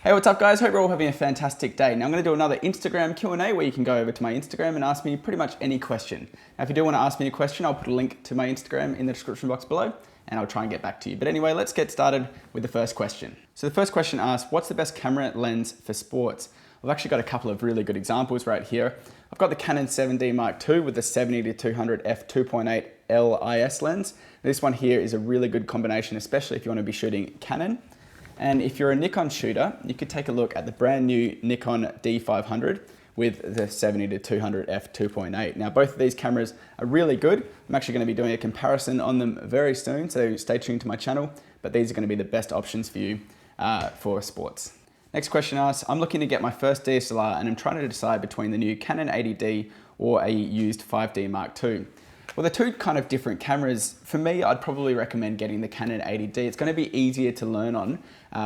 Hey, what's up guys? Hope you're all having a fantastic day. Now I'm going to do another Instagram Q&A where you can go over to my Instagram and ask me pretty much any question. Now if you do want to ask me a question, I'll put a link to my Instagram in the description box below and I'll try and get back to you. But anyway, let's get started with the first question. So the first question asks, what's the best camera lens for sports? I've actually got a couple of really good examples right here. I've got the Canon 7D Mark II with the 70-200 f2.8 LIS lens. This one here is a really good combination, especially if you want to be shooting Canon. And if you're a Nikon shooter, you could take a look at the brand new Nikon D500 with the 70-200 f2.8. Now, both of these cameras are really good. I'm actually going to be doing a comparison on them very soon, so stay tuned to my channel, but these are going to be the best options for you for sports. Next question asks, I'm looking to get my first DSLR and I'm trying to decide between the new Canon 80D or a used 5D Mark II. Well, they're two kind of different cameras. For me, I'd probably recommend getting the Canon 80D. It's going to be easier to learn on,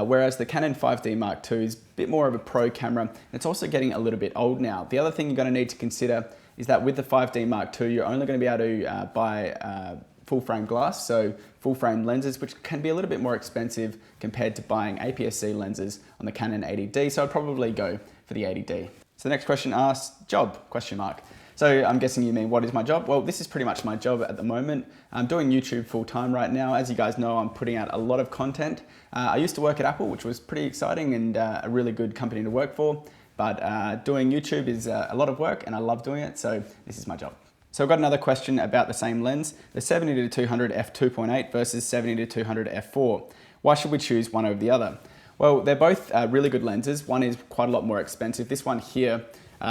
whereas the Canon 5D Mark II is a bit more of a pro camera. It's also getting a little bit old now. The other thing you're going to need to consider is that with the 5D Mark II, you're only going to be able to buy full frame glass, so full frame lenses, which can be a little bit more expensive compared to buying APS-C lenses on the Canon 80D. So I'd probably go for the 80D. So the next question asks, job, question mark. So I'm guessing you mean, what is my job? Well, this is pretty much my job at the moment. I'm doing YouTube full time right now. As you guys know, I'm putting out a lot of content. I used to work at Apple, which was pretty exciting and a really good company to work for. But doing YouTube is a lot of work and I love doing it. So this is my job. So I've got another question about the same lens, the 70-200 f2.8 versus 70-200 f4. Why should we choose one over the other? Well, they're both really good lenses. One is quite a lot more expensive. This one here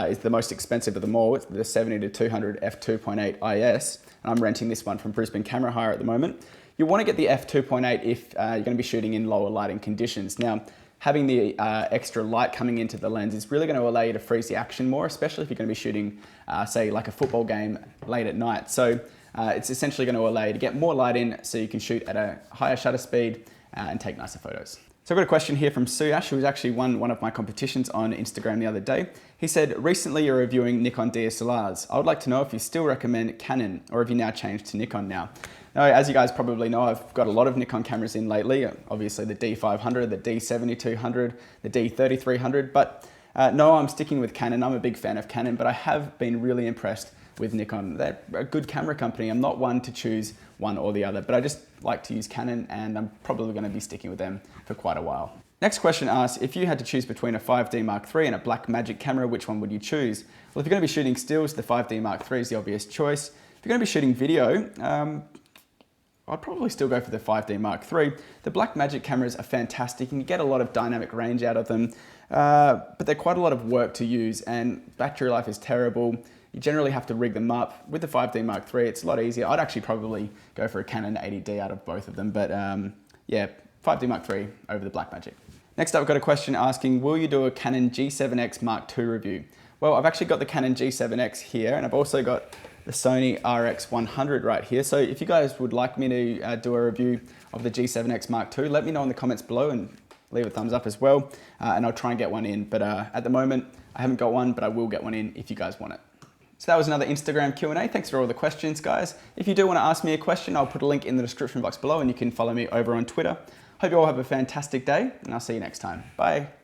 is the most expensive of them all. It's the 70-200 f2.8 IS, and I'm renting this one from Brisbane Camera Hire at the moment. You want to get the f2.8 if you're going to be shooting in lower lighting conditions. Now, having the extra light coming into the lens is really going to allow you to freeze the action more, especially if you're going to be shooting, say, like a football game late at night. So it's essentially going to allow you to get more light in so you can shoot at a higher shutter speed and take nicer photos. So I've got a question here from Suyash, who actually won one of my competitions on Instagram the other day. He said, recently you're reviewing Nikon DSLRs. I would like to know if you still recommend Canon or have you now changed to Nikon now? Now, as you guys probably know, I've got a lot of Nikon cameras in lately. Obviously the D500, the D70-200, the D3300, but no, I'm sticking with Canon. I'm a big fan of Canon, but I have been really impressed with Nikon. They're a good camera company. I'm not one to choose one or the other, but I just like to use Canon and I'm probably going to be sticking with them for quite a while. Next question asks, if you had to choose between a 5D Mark III and a Blackmagic camera, which one would you choose? Well, if you're going to be shooting stills, the 5D Mark III is the obvious choice. If you're going to be shooting video, I'd probably still go for the 5D Mark III. The Blackmagic cameras are fantastic and you get a lot of dynamic range out of them, but they're quite a lot of work to use and battery life is terrible. You generally have to rig them up. With the 5D Mark III, it's a lot easier. I'd actually probably go for a Canon 80D out of both of them, but yeah, 5D Mark III over the Blackmagic. Next up, I've got a question asking, will you do a Canon G7X Mark II review? Well, I've actually got the Canon G7X here, and I've also got the Sony RX100 right here. So if you guys would like me to do a review of the G7X Mark II, let me know in the comments below and leave a thumbs up as well, and I'll try and get one in. But at the moment, I haven't got one, but I will get one in if you guys want it. So that was another Instagram Q&A. Thanks for all the questions, guys. If you do want to ask me a question, I'll put a link in the description box below and you can follow me over on Twitter. Hope you all have a fantastic day and I'll see you next time. Bye.